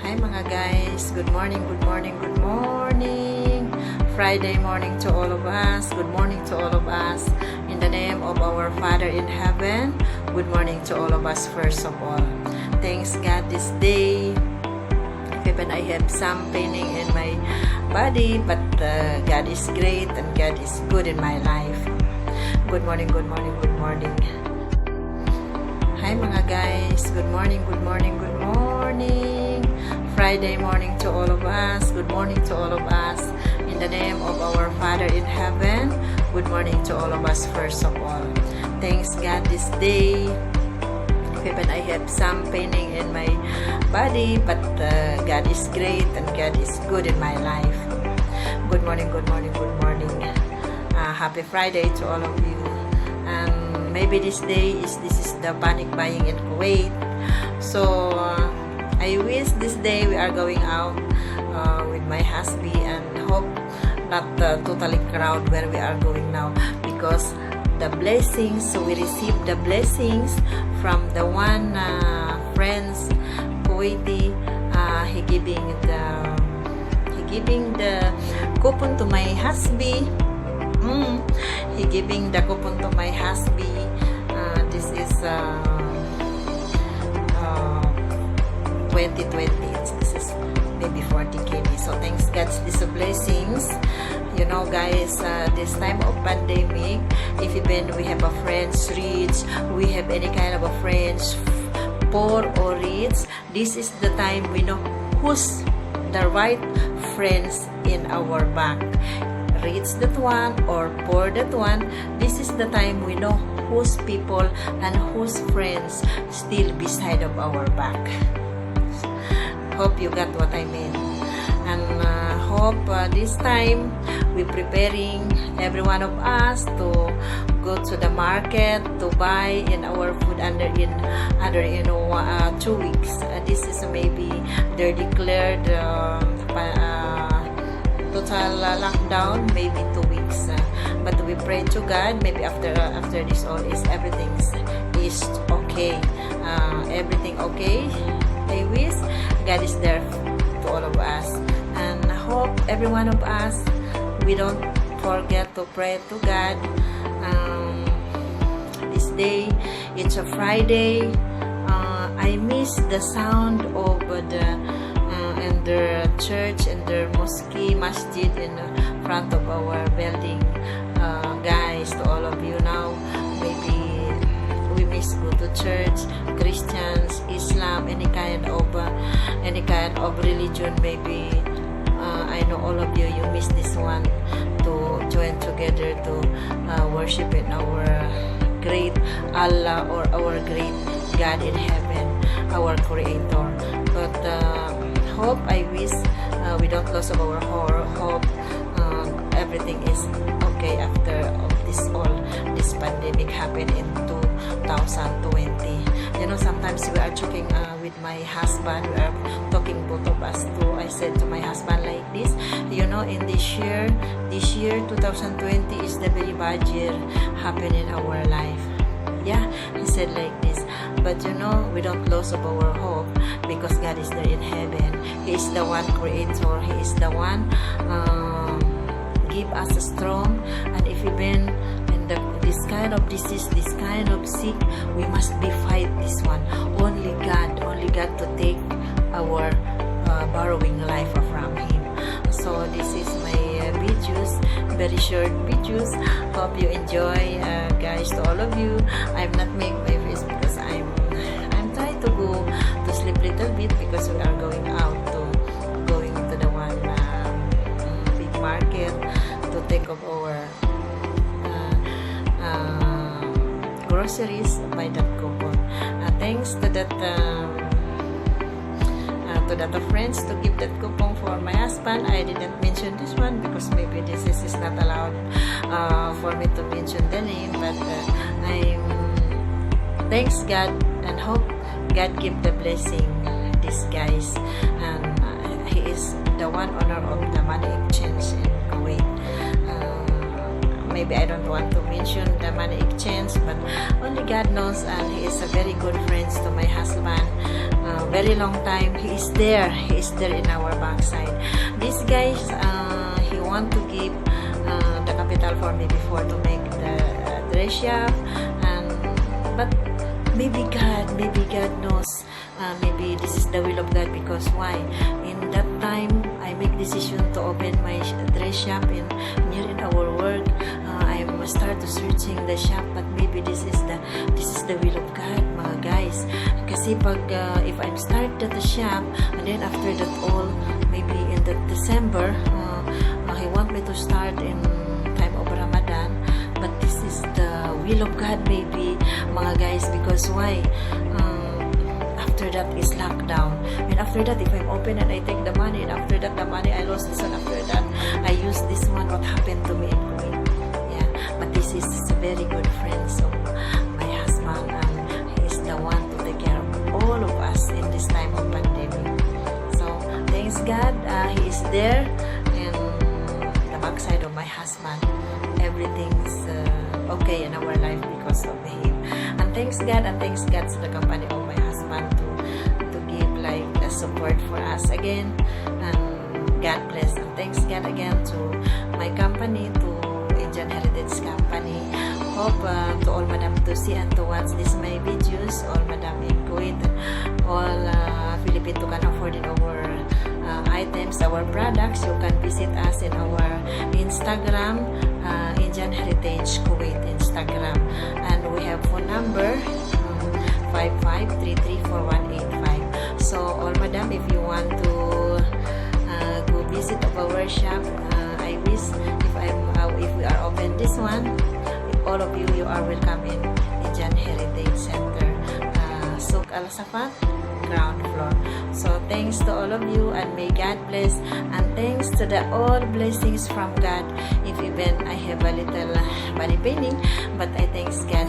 Hi mga guys, good morning, good morning, good morning. Friday morning to all of us. Good morning to all of us. In the name of our Father in heaven, good morning to all of us first of all. Thanks God this day. Even I have some paining in my body, but God is great and God is good in my life. Good morning, good morning, good morning. Hi mga guys, good morning, good morning, good morning. Friday morning to all of us. Good morning to all of us. In the name of our Father in heaven, good morning to all of us first of all. Thanks God this day. Even I have some paining in my body, but God is great and God is good in my life. Good morning, good morning, good morning. Happy Friday to all of you. And maybe this is the panic buying in Kuwait. So I wish this day we are going out with my husband and hope not totally crowd where we are going now, because the blessings, so we receive the blessings from the one friends Kuwaiti. He giving the coupon to my husband. He giving the coupon to my husband. This is 2020. This is maybe 40 kb. So thanks God, these blessings. You know guys, this time of pandemic, if even we have a friends rich, we have any kind of a friends poor or rich, this is the time we know who's the right friends in our back. Rich that one or poor that one, this is the time we know whose people and whose friends still beside of our back. Hope you got what I mean. And hope this time we preparing every one of us to go to the market to buy in our food under 2 weeks. This is maybe they're declared total lockdown, maybe 2 weeks. But we pray to God, maybe after this all is everything is okay. Everything okay. I wish God is there to all of us, and I hope every one of us we don't forget to pray to God. This day, it's a Friday. I miss the sound of the church and the masjid in front of our building. Guys, to all of you now, maybe we miss go to church, Christians, Islam, any kind of religion. Maybe I know all of you miss this one to join together to worship in our great Allah or our great God in heaven, our Creator. But I wish we don't lose our hope. Everything is okay after this pandemic happened in 2020. You know, sometimes we are talking with my husband. We are talking both of us too. I said to my husband like this, you know, in this year 2020 is the very bad year happened in our life. Yeah, he said like this. But you know, we don't lose of our hope, because God is there in heaven. He is the one creator. He is the one give us a strong. And if you've been in this kind of disease, this kind of sick, we must be fight this one. Only God to take our borrowing life from Him. So this is my videos, very short videos. Hope you enjoy, guys. To all of you, I'm not making my face because I'm trying to go to sleep little bit, because we are going to the one big market to take of our groceries by that coupon. Thanks to that friends to give that coupon for my husband. I didn't mention this one because maybe this is not allowed for me to mention the name, but I'm thanks God and hope God give the blessing these guys. And he is the one owner of the money exchange in Kuwait. Maybe I don't want to mention the money exchange, but only God knows. And he is a very good friend to my husband. very long time. He is there in our backside. This guys, he want to give the capital for me before to make the dress shop, and but maybe God knows, maybe this is the will of God, because why in that time I make decision to open my dress shop in near in our work. I start to searching the shop, but maybe this is the will of God, mga guys. Kasi pag if I'm start the shop, and then after that all, maybe in the December, he want me to start in time of Ramadan, but this is the will of God, maybe, mga guys, because why? After that is lockdown, and after that, if I'm open and I take the money, and after that the money I lost this one, after that I use this one, what happened to me in Kuwait? Yeah, but this is a very good friend of my husband, and he is the one to take care of all of us in this time of pandemic. So thanks God, he is there in the backside of my husband. Everything's okay in our life because of him, and thanks God to the company of my husband to give like a support for us again, and God bless, and thanks God again to my company, to Indian Heritage Company. Hope to all Madam to see and to watch this my videos, all Madam in Kuwait, all Philippine to can afford in our items, our products. You can visit us in our Instagram, Indian Heritage Kuwait Instagram, and we have phone number 55334185. So all Madam, if you want to go visit of our shop, I wish if we are open this one, all of you are welcome in Indian Heritage Center, Souk Al Safat, ground floor. So thanks to all of you, and may God bless, and thanks to the all blessings from God. If even I have a little money paining, but I thanks God